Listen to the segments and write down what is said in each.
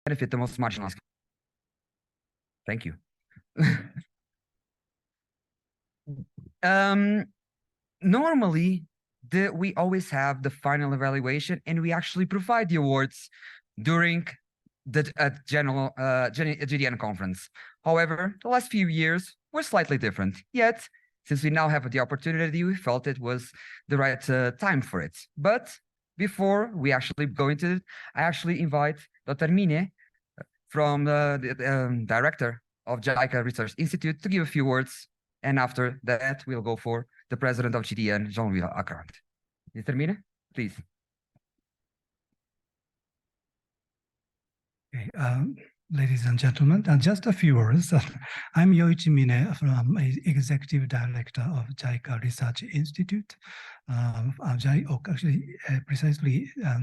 benefit the most marginalized. Thank you. Normally, we always have the final evaluation, and we actually provide the awards during the general GDN conference. However, the last few years were slightly different. Yet, since we now have the opportunity, we felt it was the right time for it. But before we actually go into it, I actually invite Dr. Mine from the director of JICA Research Institute to give a few words. And after that, we'll go for the president of GDN, Jean-Louis Acquarant. Mr. Mine, please. Okay, ladies and gentlemen, just a few words. I'm Yoichi Mine, from Executive Director of JICA Research Institute. Precisely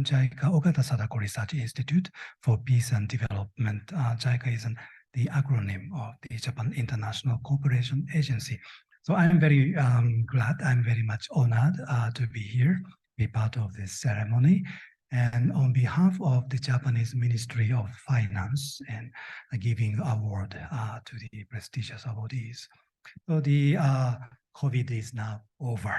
JICA Ogata Sadako Research Institute for Peace and Development. JICA is the acronym of the Japan International Cooperation Agency. So I'm very glad, I'm very much honored to be here, be part of this ceremony. And on behalf of the Japanese Ministry of Finance and giving award to the prestigious awardees. So the COVID is now over.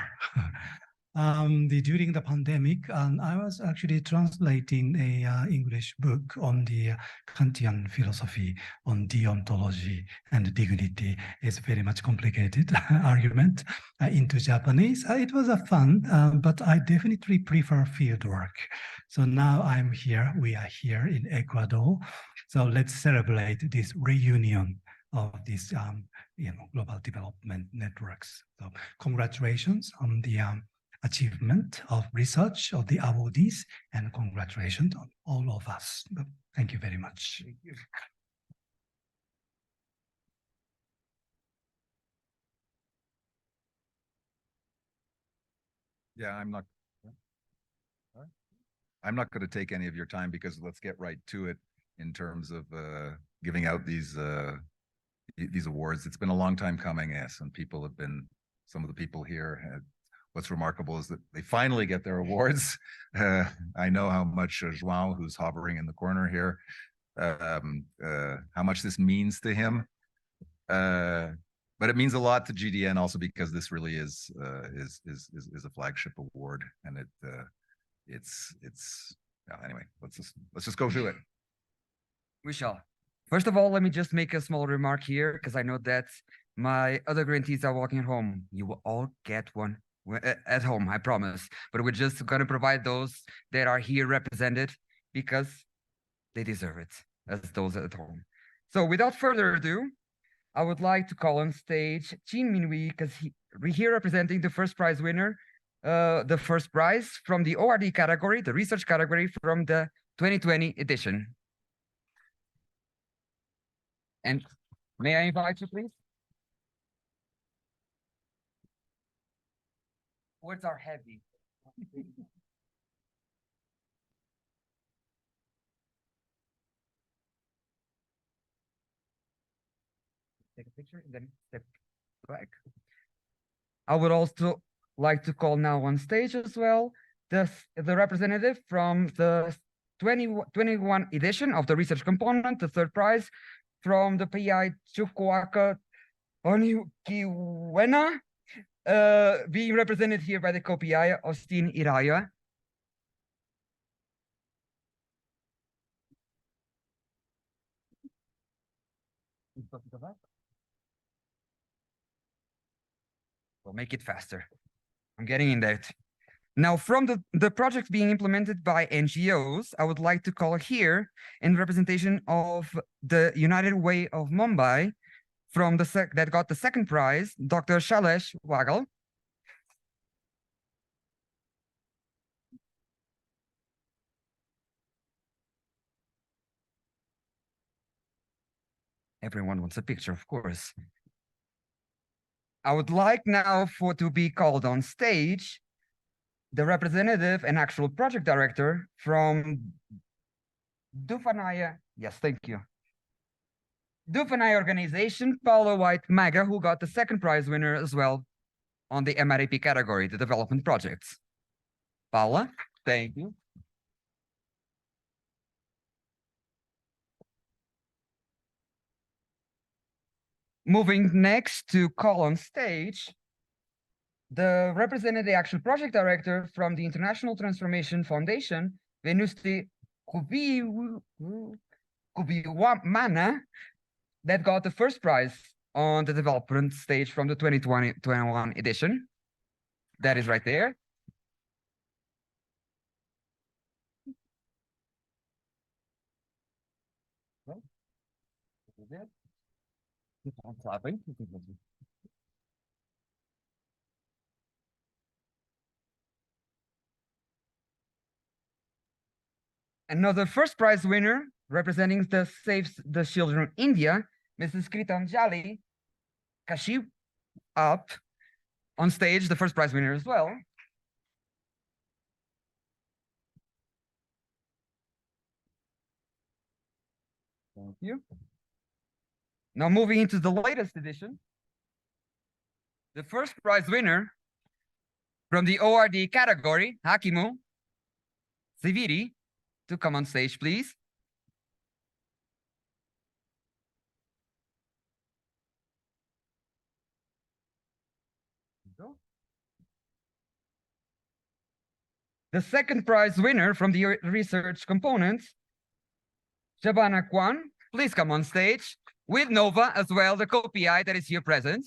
During the pandemic, I was actually translating a English book on the Kantian philosophy on deontology and dignity. It's very much complicated argument into Japanese. It was a fun, but I definitely prefer field work. So now I'm here, we are here in Ecuador. So let's celebrate this reunion of these global development networks. So congratulations on the achievement of research of the awardees, and congratulations on all of us. Thank you very much. Thank you. Yeah, I'm not going to take any of your time, because let's get right to it in terms of giving out these awards. It's been a long time coming, yes, and people have been, some of the people here, what's remarkable is that they finally get their awards. I know how much João, who's hovering in the corner here, how much this means to him. But it means a lot to GDN also, because this really is a flagship award, and anyway, let's just go through it. We shall. First of all, let me just make a small remark here, because I know that my other grantees are walking home. You will all get one at home, I promise. But we're just going to provide those that are here represented, because they deserve it, as those at home. So without further ado, I would like to call on stage Chin Minwee, because we're here representing the first prize winner, the first prize from the ORD category, the research category from the 2020 edition. And may I invite you, please? Words are heavy. Take a picture and then step back. I would also like to call now on stage as well the representative from the 2021 edition of the research component, the third prize from the PI Chukwuka Oniukiwena, being represented here by the co-PI Austin Iraya. We'll make it faster. I'm getting in that. Now, from the projects being implemented by NGOs, I would like to call here, in representation of the United Way of Mumbai, from that got the second prize, Dr. Shailesh Wagal. Everyone wants a picture, of course. I would like now to be called on stage the representative and actual project director from Dufanaya. Yes, thank you. Dufanaya organization, Paula White Maga, who got the second prize winner as well on the MRAP category, the development projects. Paula, thank you. Moving next to call on stage the representative actual project director from the International Transformation Foundation, Venusti Kubiwamana, that got the first prize on the development stage from the 2021 edition. That is right there. Keep on clapping. Another first prize winner representing the Save the Children India, Mrs. Kritanjali Kaship, up on stage, the first prize winner as well. Thank you. Now moving into the latest edition, the first prize winner from the ORD category, Hakimu Siviri, to come on stage, please. The second prize winner from the research component, Shabana Kwan, please come on stage with Nova as well, the co-PI that is here present.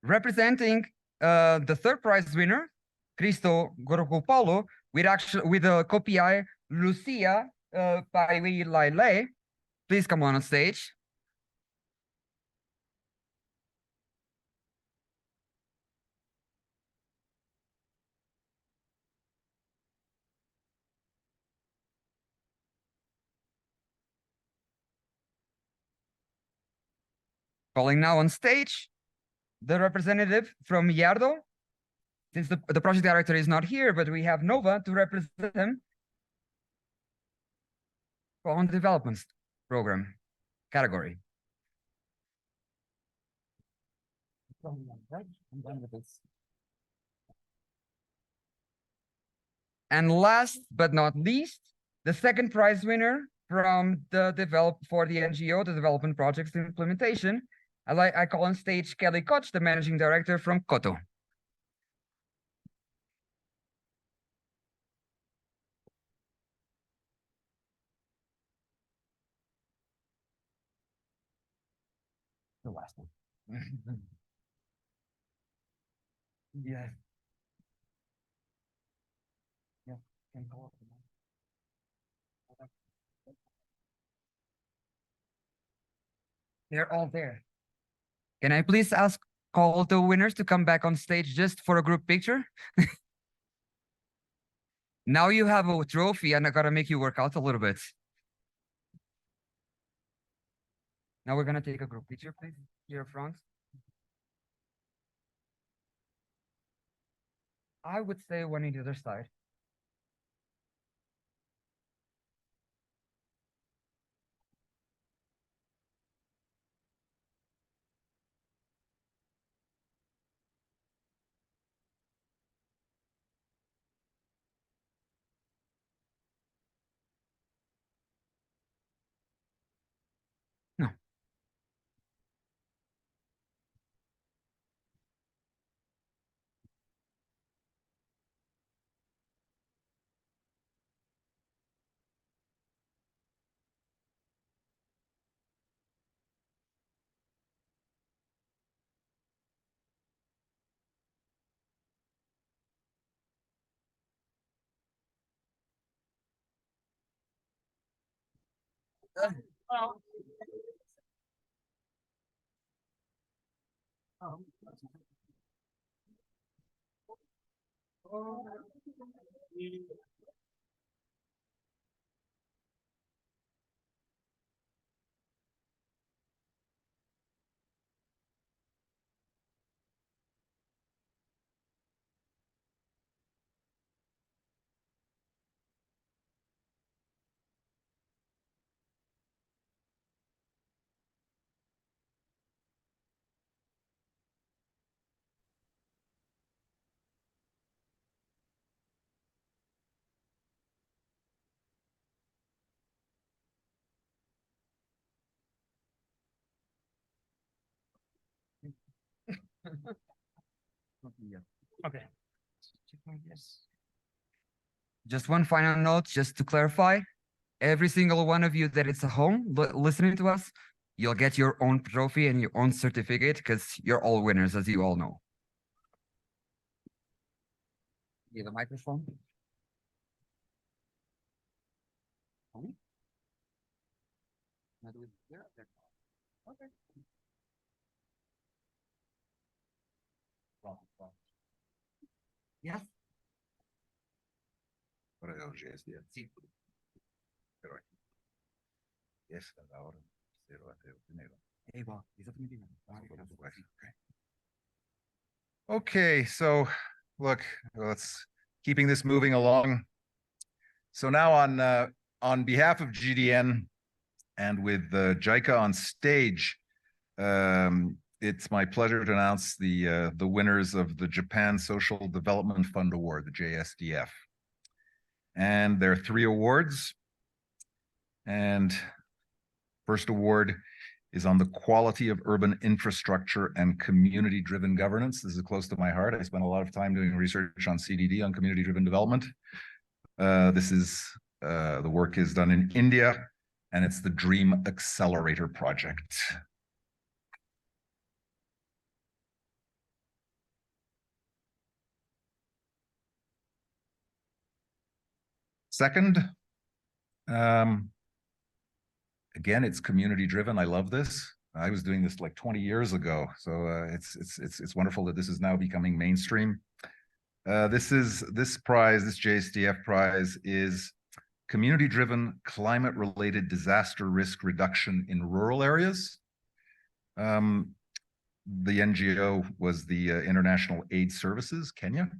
Representing the third prize winner, Cristo Gorgopolo, with the co-PI Lucia Paiwilaile. Please come on stage. Calling now on stage the representative from Yardo. Since the project director is not here, but we have Nova to represent him on the development program category. And last but not least, the second prize winner from the NGO, the Development Projects Implementation. I call on stage Kelly Koch, the managing director from Koto. The last one. Yes. Yeah. Can go up. They're all there. Can I please call the winners to come back on stage just for a group picture? Now you have a trophy and I gotta make you work out a little bit. Now we're gonna take a group picture, please, here front. I would say one on the other side. No. Okay. Just one final note, just to clarify, every single one of you that is at home listening to us, you'll get your own trophy and your own certificate because you're all winners, as you all know. Give the microphone. Okay. Yes. Ora é o GSDF. Sí. Pero aquí. Esta es la hora. Cero até o primeiro. Okay, so look, let's keeping this moving along. So now on behalf of GDN and with JICA on stage, it's my pleasure to announce the winners of the Japan Social Development Fund Award, the JSDF. And there are 3 awards. And first award is on the quality of urban infrastructure and community-driven governance. This is close to my heart. I spent a lot of time doing research on CDD, on community-driven development. The work is done in India, and it's the Dream Accelerator project. Second, again, it's community driven. I love this. I was doing this like 20 years ago, so it's wonderful that this is now becoming mainstream. This JSDF prize is community driven climate related disaster risk reduction in rural areas. The NGO was the International Aid Services, Kenya.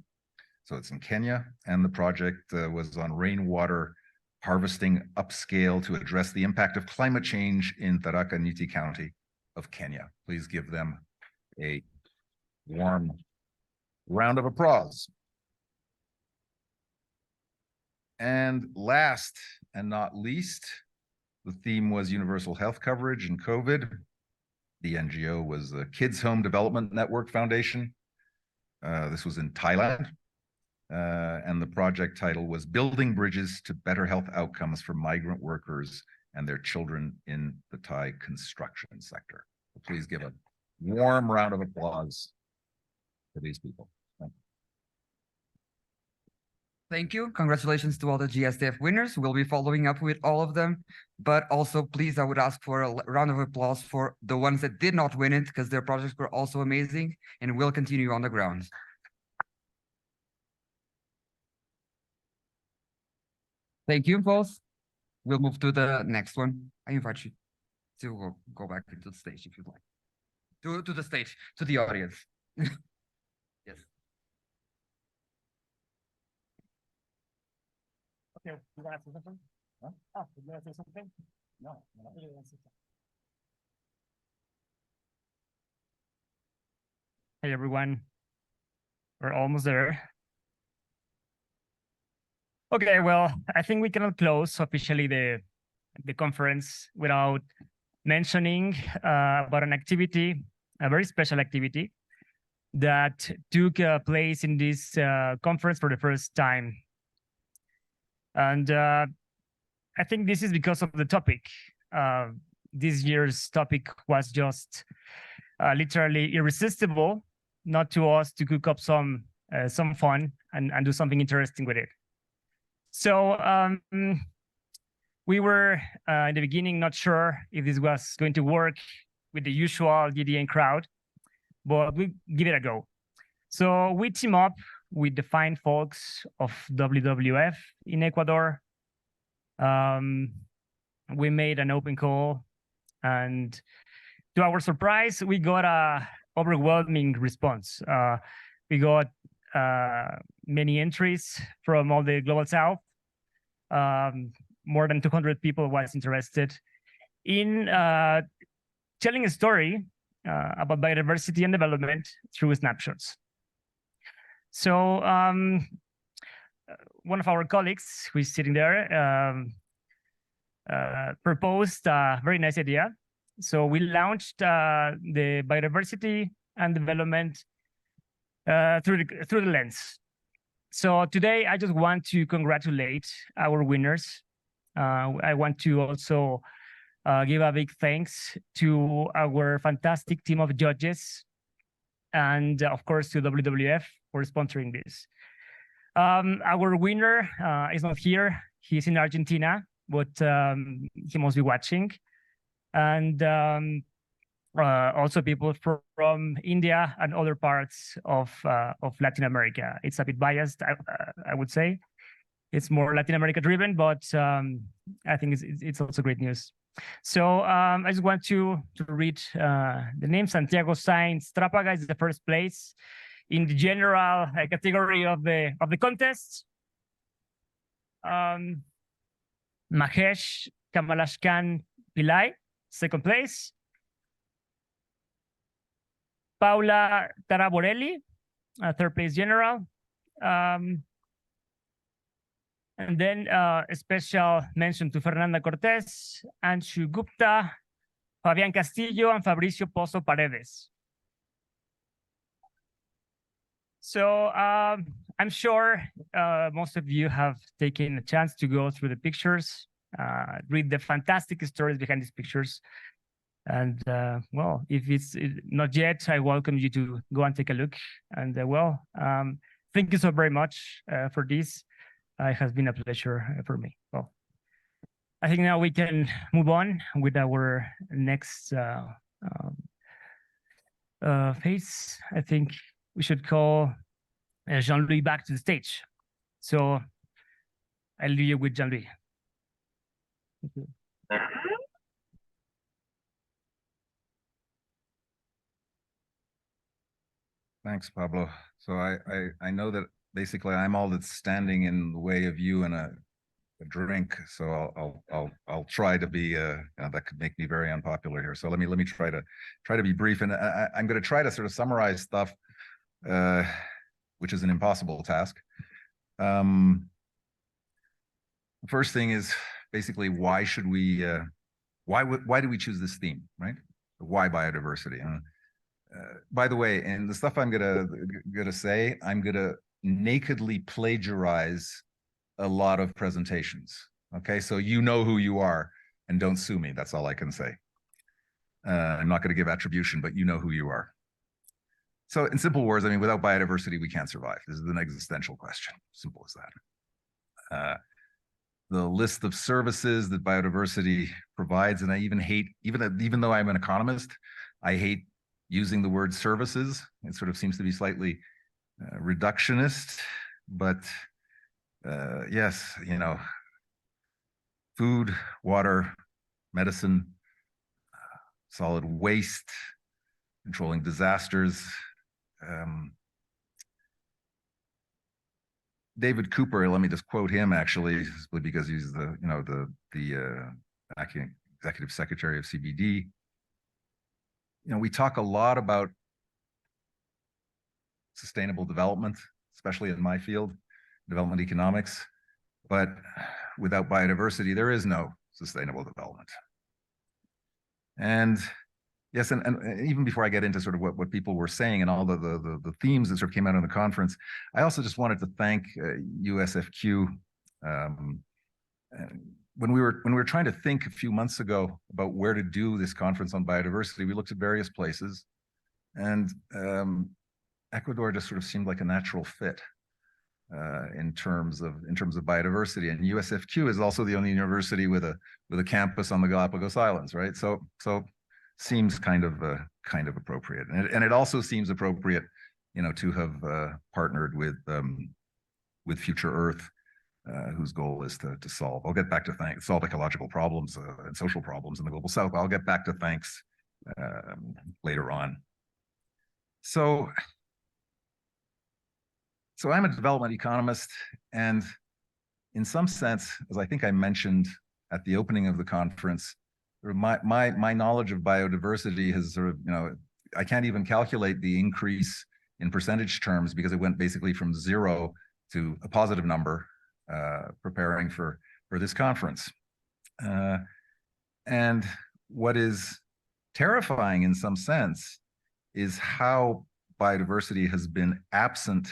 So it's in Kenya, and the project was on rainwater harvesting upscale to address the impact of climate change in Tharaka Nithi County of Kenya. Please give them a warm round of applause. And last and not least, the theme was universal health coverage and COVID. The NGO was the Kids Home Development Network Foundation. This was in Thailand. And the project title was Building Bridges to Better Health Outcomes for Migrant Workers and Their Children in the Thai Construction Sector. So please give a warm round of applause for these people. Thank you. Thank you. Congratulations to all the GSDF winners. We'll be following up with all of them. But also, please, I would ask for a round of applause for the ones that did not win it, because their projects were also amazing and will continue on the ground. Thank you both. We'll move to the next one. I invite you to go back into the stage if you'd like. To the stage, to the audience. Yes. Okay, you want to say something? Huh? Oh, you want to say something? No. Hey everyone, we're almost there. Okay, well, I think we cannot close officially the conference without mentioning about an activity, a very special activity that took place in this conference for the first time. And I think this is because of the topic. This year's topic was just literally irresistible, not to us to cook up some fun and do something interesting with it. So we were in the beginning not sure if this was going to work with the usual GDN crowd, but we give it a go. So we team up with the fine folks of WWF in Ecuador. We made an open call, and to our surprise, we got a overwhelming response. We got many entries from all the Global South. More than 200 people was interested in telling a story about biodiversity and development through snapshots. So one of our colleagues who is sitting there proposed a very nice idea. So we launched the biodiversity and development through the lens. So today, I just want to congratulate our winners. I want to also give a big thanks to our fantastic team of judges, and of course to WWF for sponsoring this. Our winner is not here. He's in Argentina, but he must be watching. And also people from India and other parts of Latin America. It's a bit biased, I would say. It's more Latin America driven, but I think it's also great news. So I just want to read the name. Santiago Sainz Trápaga is the first place in the general category of the contest. Mahesh Kamalashkan Pillai, second place. Paula Taraborelli, third place general. And then a special mention to Fernanda Cortez, Anshu Gupta, Fabian Castillo, and Fabricio Pozo Paredes. So I'm sure most of you have taken a chance to go through the pictures, read the fantastic stories behind these pictures. And well, if it's not yet, I welcome you to go and take a look. And thank you so very much for this. It has been a pleasure for me. Well, I think now we can move on with our next phase. I think we should call Jean-Louis back to the stage. So I'll leave you with Jean-Louis. Thank you. Thanks, Pablo. So I know that basically I'm all that's standing in the way of you and a drink. So I'll try to be that could make me very unpopular here. So let me try to be brief, and I'm going to try to sort of summarize stuff, which is an impossible task. The first thing is basically why should we why do we choose this theme, right? Why biodiversity? By the way, and the stuff I'm gonna say, I'm gonna nakedly plagiarize a lot of presentations. Okay, so you know who you are, and don't sue me. That's all I can say. I'm not going to give attribution, but you know who you are. So, in simple words, I mean, without biodiversity, we can't survive. This is an existential question. Simple as that. The list of services that biodiversity provides, and I even hate, even though I'm an economist, I hate using the word services. It sort of seems to be slightly reductionist, but yes, you know, food, water, medicine, solid waste, controlling disasters. David Cooper, let me just quote him actually, because he's the executive secretary of CBD. You know, we talk a lot about sustainable development, especially in my field, development economics, but without biodiversity, there is no sustainable development. And yes, and even before I get into sort of what people were saying and all the themes that sort of came out of the conference, I also just wanted to thank USFQ. When we were trying to think a few months ago about where to do this conference on biodiversity, we looked at various places, and Ecuador just sort of seemed like a natural fit in terms of biodiversity. And USFQ is also the only university with a campus on the Galapagos Islands, right? So seems kind of appropriate, and it also seems appropriate, you know, to have partnered with Future Earth, whose goal is to solve. I'll get back to solve ecological problems and social problems in the global south. I'll get back to thanks later on. So I'm a development economist, and in some sense, as I think I mentioned at the opening of the conference, my knowledge of biodiversity has sort of, you know, I can't even calculate the increase in percentage terms because it went basically from 0 to a positive number preparing for this conference. And what is terrifying in some sense is how biodiversity has been absent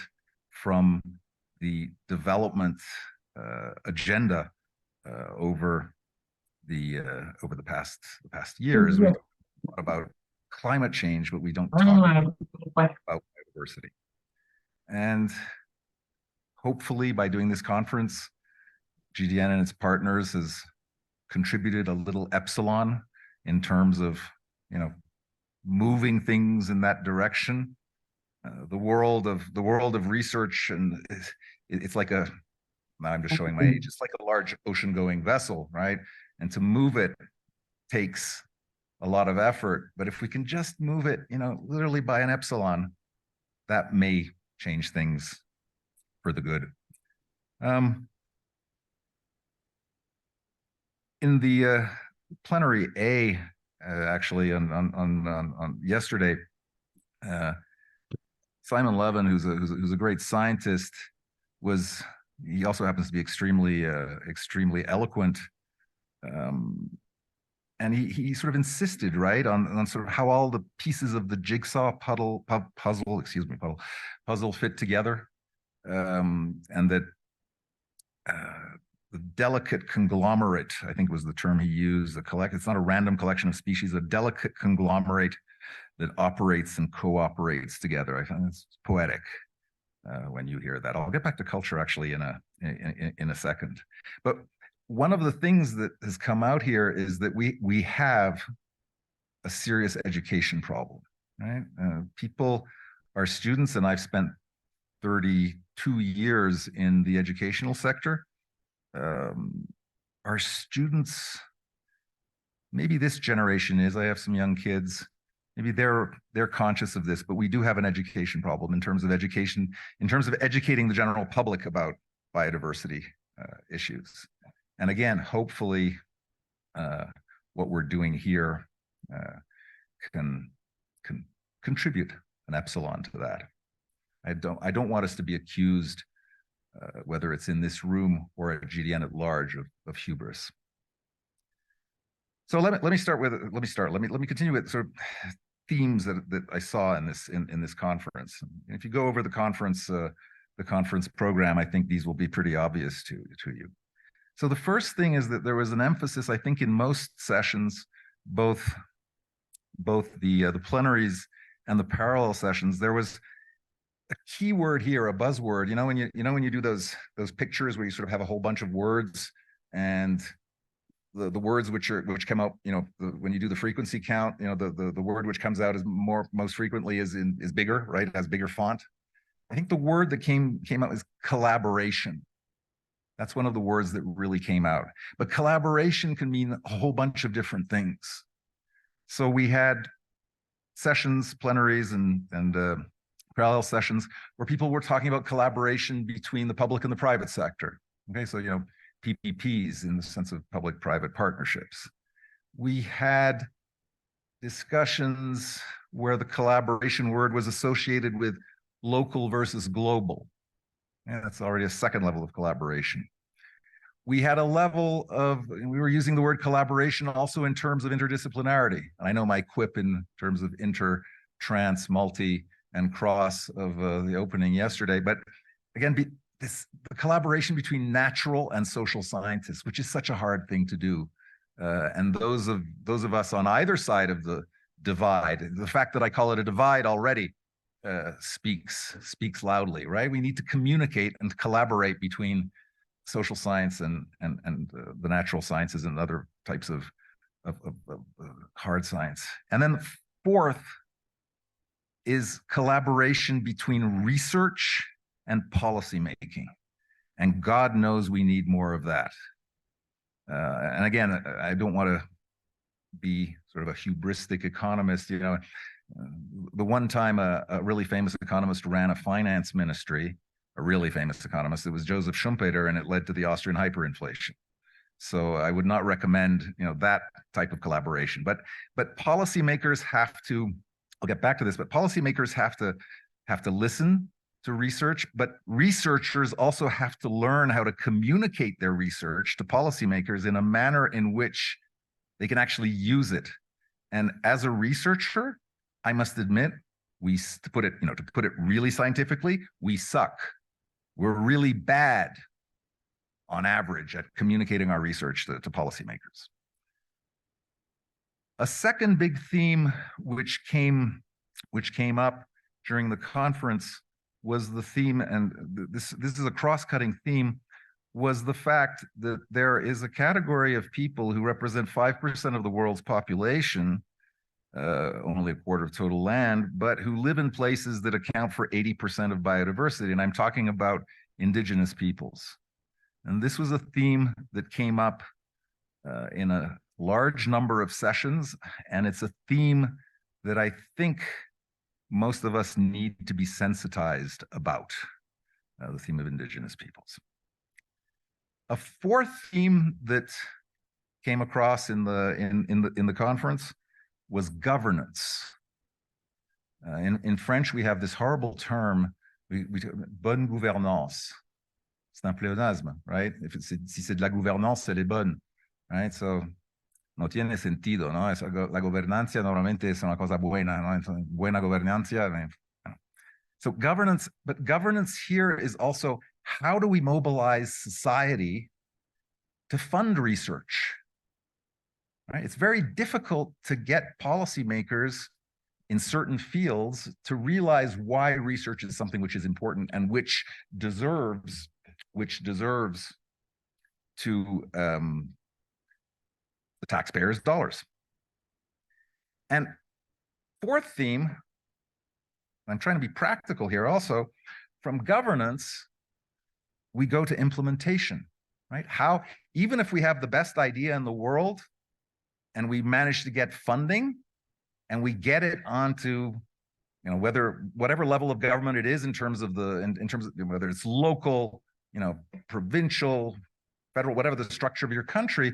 from the development agenda over the past years. We talk about climate change, but we don't talk about biodiversity. And hopefully, by doing this conference, GDN and its partners has contributed a little epsilon in terms of, you know, moving things in that direction. The world of research, and it's like a, now I'm just showing my age, it's like a large ocean-going vessel, right? And to move it takes a lot of effort. But if we can just move it, you know, literally by an epsilon, that may change things for the good. In the plenary A, actually on yesterday, Simon Levin, who's a great scientist, he also happens to be extremely eloquent, and he sort of insisted, right, on sort of how all the pieces of the jigsaw puzzle fit together, and that the delicate conglomerate, I think was the term he used, it's not a random collection of species, a delicate conglomerate that operates and cooperates together. I find it's poetic when you hear that. I'll get back to culture actually in a second. But one of the things that has come out here is that we have a serious education problem, right? Our students, and I've spent 32 years in the educational sector. Our students, maybe this generation is, I have some young kids, maybe they're conscious of this, but we do have an education problem in terms of education, in terms of educating the general public about biodiversity issues. And again, hopefully what we're doing here can contribute an epsilon to that. I don't want us to be accused, whether it's in this room or at GDN at large, of hubris. So let me continue with sort of themes that I saw in this conference. And if you go over the conference program, I think these will be pretty obvious to you. So the first thing is that there was an emphasis, I think, in most sessions, both the plenaries and the parallel sessions, there was a key word here, a buzzword. You know when you do those pictures where you sort of have a whole bunch of words, and the words which come out, you know, when you do the frequency count, you know, the word which comes out is most frequently is bigger, right? It has bigger font. I think the word that came out is collaboration. That's one of the words that really came out. But collaboration can mean a whole bunch of different things. So we had sessions, plenaries, and parallel sessions where people were talking about collaboration between the public and the private sector. Okay, so, you know, PPPs in the sense of public-private partnerships. We had discussions where the collaboration word was associated with local versus global. Yeah, that's already a second level of collaboration. We had a level of, we were using the word collaboration also in terms of interdisciplinarity. And I know my quip in terms of inter, trans, multi, and cross of the opening yesterday, but again, the collaboration between natural and social scientists, which is such a hard thing to do. And those of us on either side of the divide, the fact that I call it a divide already speaks loudly, right? We need to communicate and collaborate between social science and the natural sciences and other types of hard science. And then fourth is collaboration between research and policy making. And God knows we need more of that. And again, I don't want to be sort of a hubristic economist. You know, the one time a really famous economist ran a finance ministry, a really famous economist, it was Joseph Schumpeter, and it led to the Austrian hyperinflation. So I would not recommend, you know, that type of collaboration. But policymakers have to, I'll get back to this, but policymakers have to listen to research, but researchers also have to learn how to communicate their research to policymakers in a manner in which they can actually use it. And as a researcher, I must admit, to put it really scientifically, we suck. We're really bad on average at communicating our research to policymakers. A second big theme which came up during the conference was the theme, and this is a cross-cutting theme, was the fact that there is a category of people who represent 5% of the world's population, only a quarter of total land, but who live in places that account for 80% of biodiversity. And I'm talking about indigenous peoples. And this was a theme that came up in a large number of sessions, and it's a theme that I think most of us need to be sensitized about, the theme of indigenous peoples. A fourth theme that came across in the conference was governance. In French, we have this horrible term, bonne gouvernance. C'est un pléonasme, right? Si c'est de la gouvernance, elle est bonne, right? So, no tiene sentido, ¿no? La gobernancia normalmente es una cosa buena, ¿no? Buena gobernancia. So governance, but governance here is also, how do we mobilize society to fund research? Right? It's very difficult to get policymakers in certain fields to realize why research is something which is important and which deserves to the taxpayers' dollars. And fourth theme, I'm trying to be practical here also, from governance, we go to implementation, right? How, even if we have the best idea in the world and we manage to get funding and we get it onto, you know, whatever level of government it is in terms of whether it's local, you know, provincial, federal, whatever the structure of your country,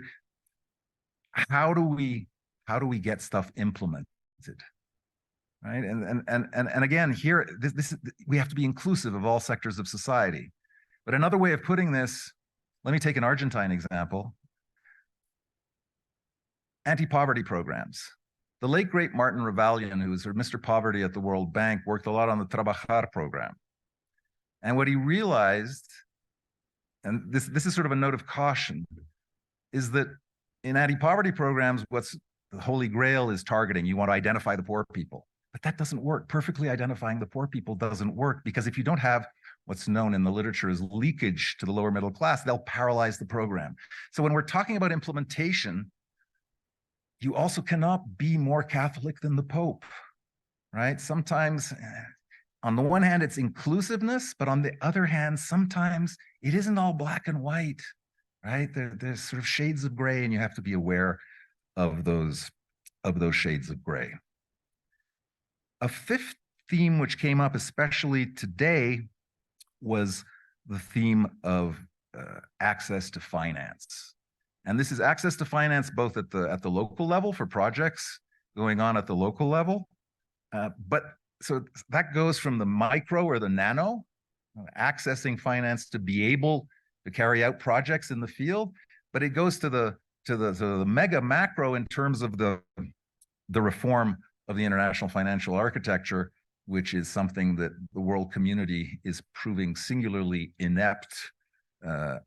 how do we get stuff implemented? Right. And again, here, we have to be inclusive of all sectors of society. But another way of putting this, let me take an Argentine example. Anti-poverty programs. The late, great Martin Ravallion, who was sort of Mr. Poverty at the World Bank, worked a lot on the Trabajar program. And what he realized, and this is sort of a note of caution, is that in anti-poverty programs, what's the holy grail is targeting. You want to identify the poor people. But that doesn't work. Perfectly identifying the poor people doesn't work, because if you don't have what's known in the literature as leakage to the lower middle class, they'll paralyze the program. So when we're talking about implementation, you also cannot be more Catholic than the Pope, right? Sometimes, on the one hand, it's inclusiveness, but on the other hand, sometimes it isn't all black and white, right? There's sort of shades of gray, and you have to be aware of those shades of gray. A fifth theme which came up especially today was the theme of access to finance. And this is access to finance both at the local level for projects going on at the local level. But so that goes from the micro or the nano, accessing finance to be able to carry out projects in the field, but it goes to the mega macro in terms of the reform of the international financial architecture, which is something that the world community is proving singularly inept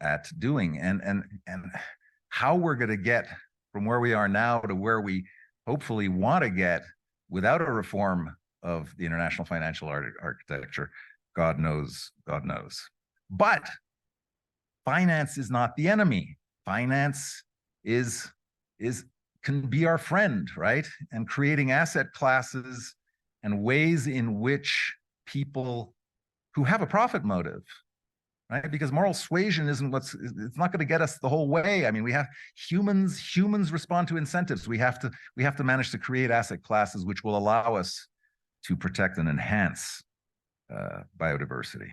at doing. And how we're going to get from where we are now to where we hopefully want to get without a reform of the international financial architecture, God knows. But finance is not the enemy. Finance can be our friend, right? And creating asset classes and ways in which people who have a profit motive, right? Because moral suasion it's not going to get us the whole way. I mean, we have humans respond to incentives. We have to manage to create asset classes which will allow us to protect and enhance biodiversity.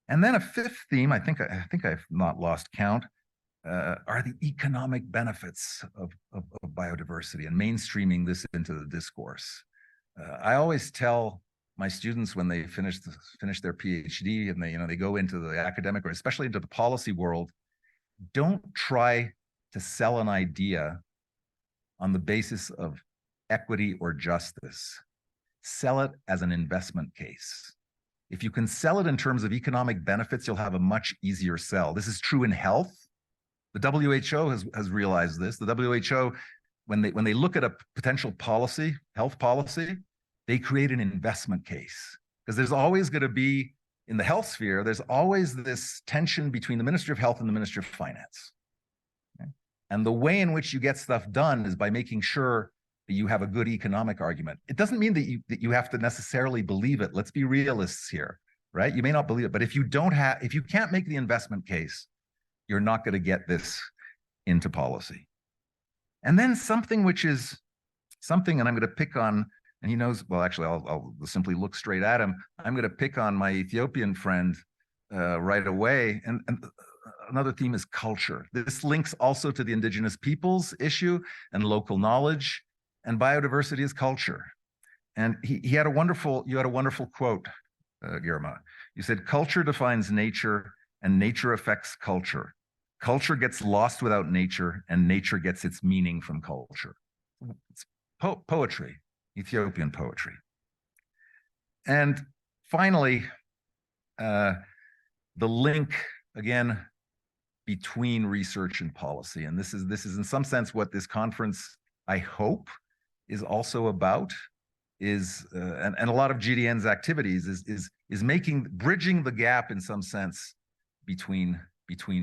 And then a fifth theme, I think I've not lost count, are the economic benefits of biodiversity and mainstreaming this into the discourse. I always tell my students when they finish their PhD and they go into the academic or especially into the policy world, don't try to sell an idea on the basis of equity or justice. sell it as an investment case. If you can sell it in terms of economic benefits, you'll have a much easier sell. This is true in health. The WHO has realized this. The WHO, when they look at a potential policy, health policy, they create an investment case. Because there's always going to be, in the health sphere, there's always this tension between the Ministry of Health and the Ministry of Finance. Okay? And the way in which you get stuff done is by making sure that you have a good economic argument. It doesn't mean that you have to necessarily believe it. Let's be realists here, right? You may not believe it, but if you can't make the investment case, you're not going to get this into policy. And then something which is something, and I'm going to pick on, and he knows, well, actually, I'll simply look straight at him. I'm going to pick on my Ethiopian friend right away. And another theme is culture. This links also to the indigenous peoples issue and local knowledge, and biodiversity is culture. And you had a wonderful quote, Guillermo. You said, culture defines nature and nature affects culture. Culture gets lost without nature and nature gets its meaning from culture. It's poetry, Ethiopian poetry. And finally, the link, again, between research and policy. And this is in some sense what this conference, I hope, is also about, and a lot of GDN's activities is bridging the gap in some sense between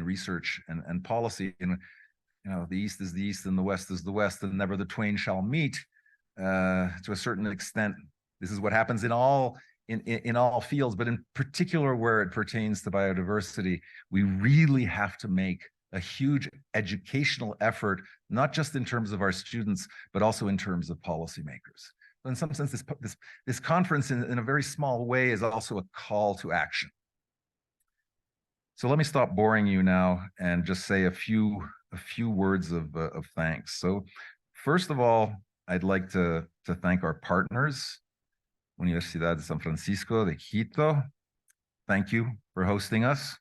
research and policy. And the East is the East and the West is the West, and never the twain shall meet. To a certain extent, this is what happens in all fields, but in particular where it pertains to biodiversity, we really have to make a huge educational effort, not just in terms of our students, but also in terms of policymakers. So in some sense, this conference, in a very small way, is also a call to action. So let me stop boring you now and just say a few words of thanks. So first of all, I'd like to thank our partners, Universidad de San Francisco de Quito. Thank you for hosting us.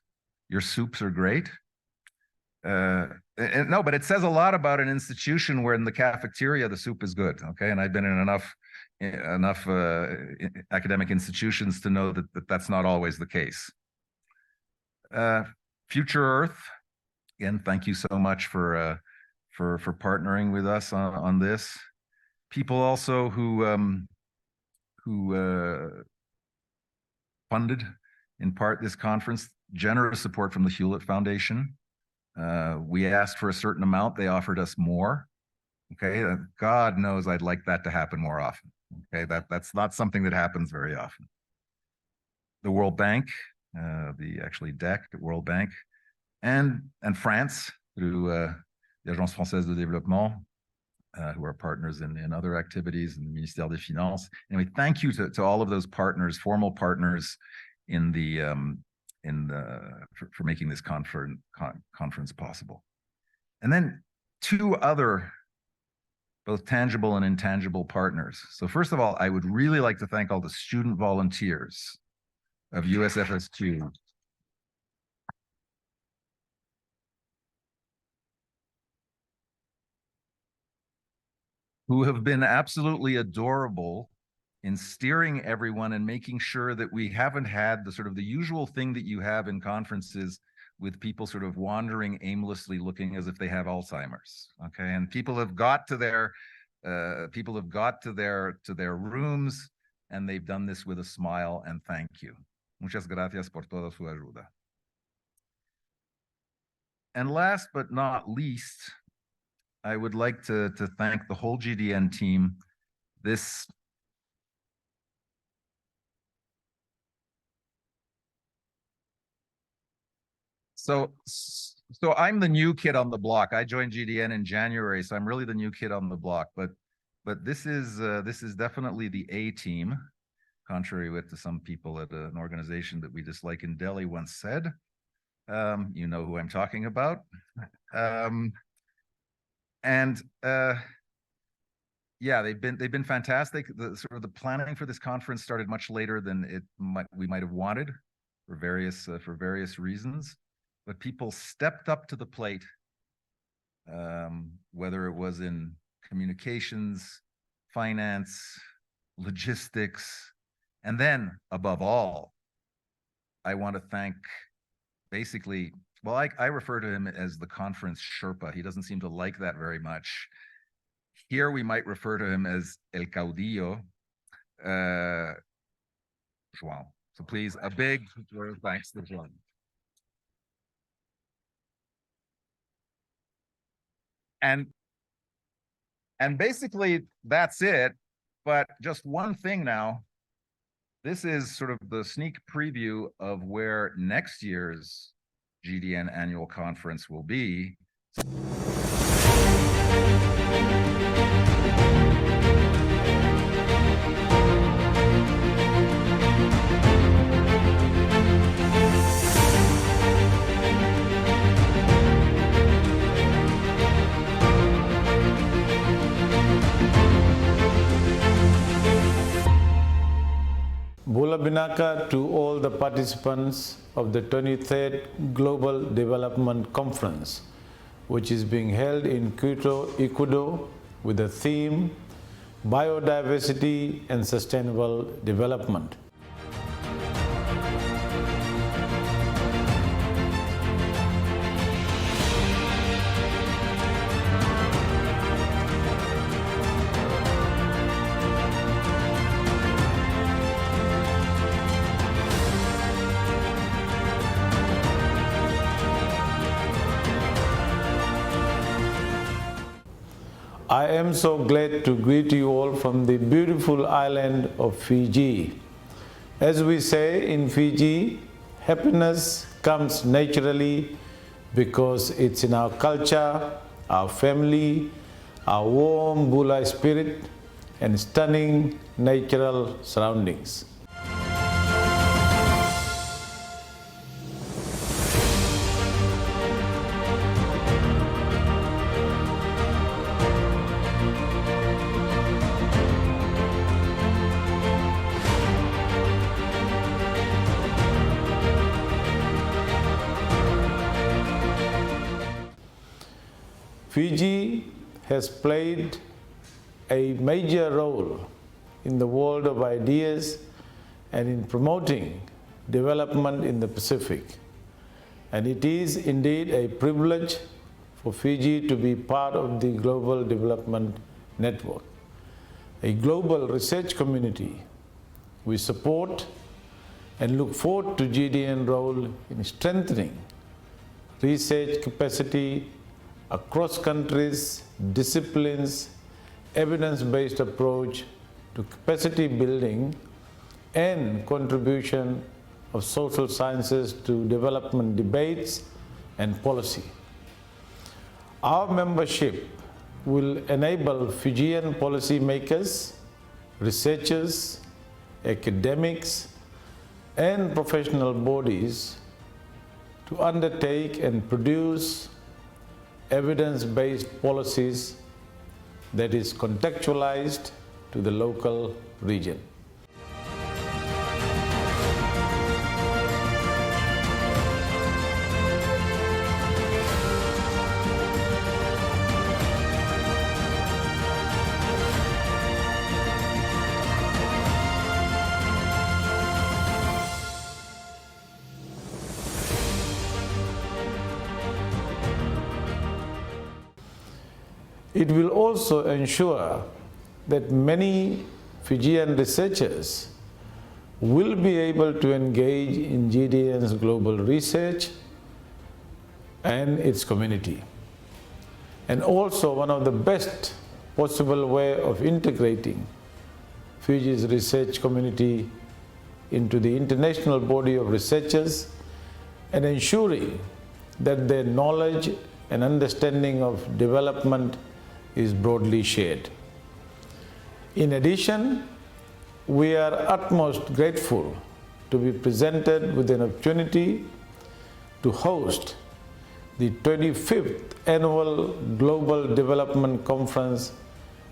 Your soups are great. No, but it says a lot about an institution where in the cafeteria the soup is good. Okay, and I've been in enough academic institutions to know that that's not always the case. Future Earth, again, thank you so much for partnering with us on this. People also who funded in part this conference, generous support from the Hewlett Foundation. We asked for a certain amount, they offered us more. Okay, God knows I'd like that to happen more often. Okay, that's not something that happens very often. The World Bank, actually DEC, the World Bank, and France through the Agence Française de Développement, who are partners in other activities in the Ministère des Finances. Anyway, thank you to all of those partners, formal partners for making this conference possible. And then two other, both tangible and intangible partners. So first of all, I would really like to thank all the student volunteers of USFSQ. Who have been absolutely adorable in steering everyone and making sure that we haven't had the sort of the usual thing that you have in conferences with people sort of wandering aimlessly looking as if they have Alzheimer's. Okay, and people have got to their rooms, and they've done this with a smile, and thank you. Muchas gracias por toda su ayuda. And last but not least, I would like to thank the whole GDN team. So I'm the new kid on the block. I joined GDN in January, so I'm really the new kid on the block. But this is definitely the A team, contrary to some people at an organization that we dislike in Delhi once said. You know who I'm talking about. Yeah, they've been fantastic. The planning for this conference started much later than we might have wanted for various reasons, but people stepped up to the plate, whether it was in communications, finance, logistics, and then above all, I want to thank basically, well, I refer to him as the conference Sherpa. He doesn't seem to like that very much. Here we might refer to him as El Caudillo, João. So please, a big thanks to João. And basically that's it. But just one thing now. This is sort of the sneak preview of where next year's GDN annual conference will be. Bula Binaka to all the participants of the 23rd Global Development Conference, which is being held in Quito, Ecuador, with the theme Biodiversity and Sustainable Development. I am so glad to greet you all from the beautiful island of Fiji. As we say in Fiji, happiness comes naturally because it's in our culture, our family, our warm Bula spirit, and stunning natural surroundings. Fiji has played a major role in the world of ideas and in promoting development in the Pacific. And it is indeed a privilege for Fiji to be part of the Global Development Network, a global research community. We support and look forward to GDN role in strengthening research capacity across countries, disciplines, evidence-based approach to capacity building and contribution of social sciences to development debates and policy. Our membership will enable Fijian policymakers, researchers, academics, and professional bodies to undertake and produce evidence-based policies that is contextualized to the local region. It will also ensure that many Fijian researchers will be able to engage in GDN's global research and its community. And also one of the best possible way of integrating Fiji's research community into the international body of researchers and ensuring that their knowledge and understanding of development is broadly shared. In addition, we are utmost grateful to be presented with an opportunity to host the 25th Annual Global Development Conference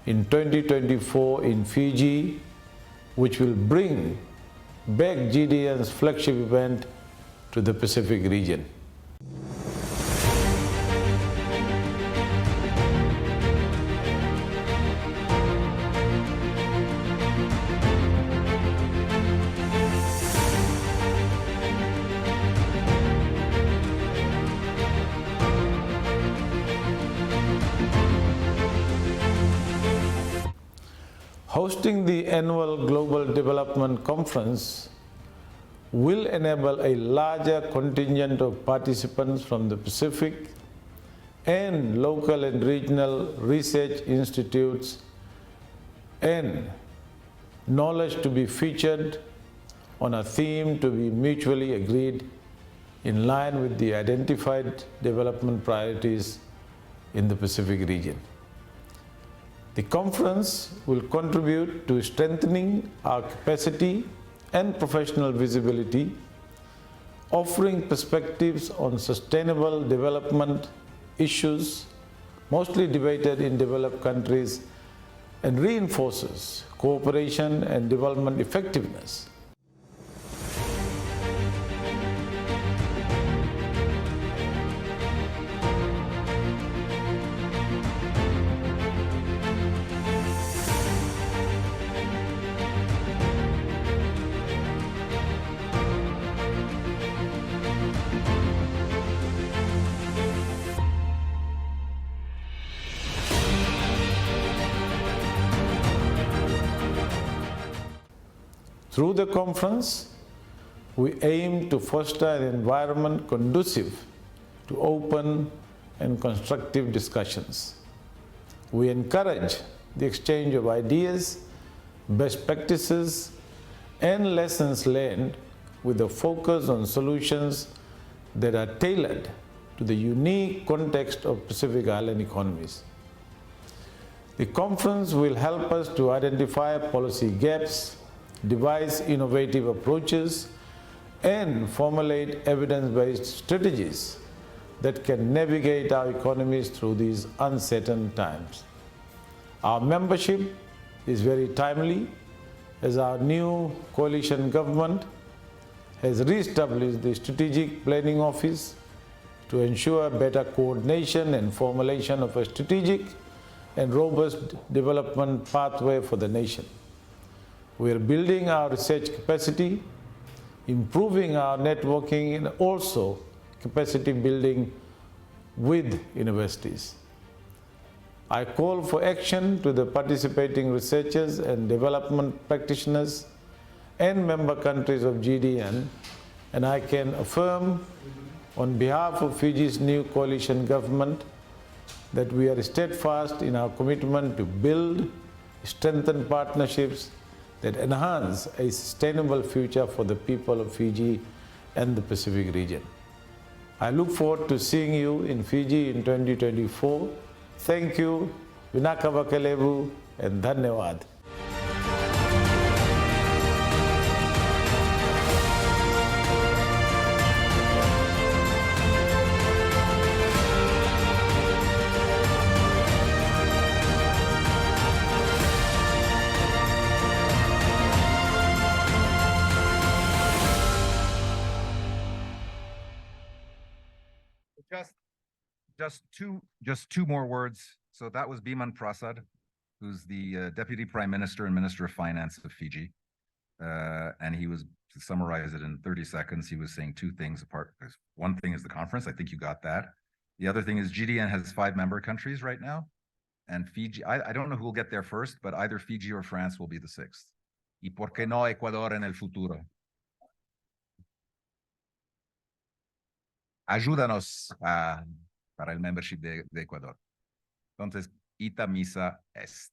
in 2024 in Fiji, which will bring back GDN's flagship event to the Pacific region. Hosting the annual Global Development Conference will enable a larger contingent of participants from the Pacific and local and regional research institutes and knowledge to be featured on a theme to be mutually agreed in line with the identified development priorities in the Pacific region. The conference will contribute to strengthening our capacity and professional visibility, offering perspectives on sustainable development issues mostly debated in developed countries, and reinforces cooperation and development effectiveness. Through the conference, we aim to foster an environment conducive to open and constructive discussions. We encourage the exchange of ideas, best practices, and lessons learned with a focus on solutions that are tailored to the unique context of Pacific Island economies. The conference will help us to identify policy gaps, devise innovative approaches, and formulate evidence-based strategies that can navigate our economies through these uncertain times. Our membership is very timely as our new coalition government has re-established the Strategic Planning Office to ensure better coordination and formulation of a strategic and robust development pathway for the nation. We are building our research capacity, improving our networking, and also capacity building with universities. I call for action to the participating researchers and development practitioners and member countries of GDN, and I can affirm on behalf of Fiji's new coalition government that we are steadfast in our commitment to build, strengthen partnerships that enhance a sustainable future for the people of Fiji and the Pacific region. I look forward to seeing you in Fiji in 2024. Thank you, Vinaka Vakalevu, and Dhanyawad. Just two more words. So that was Biman Prasad, who's the Deputy Prime Minister and Minister of Finance of Fiji. And he was, to summarize it in 30 seconds, he was saying two things apart. One thing is the conference. I think you got that. The other thing is GDN has 5 member countries right now. And Fiji, I don't know who will get there first, but either Fiji or France will be the 6th. Y por qué no Ecuador en el futuro? Ayúdanos para el membership de Ecuador. Entonces, ita misa est.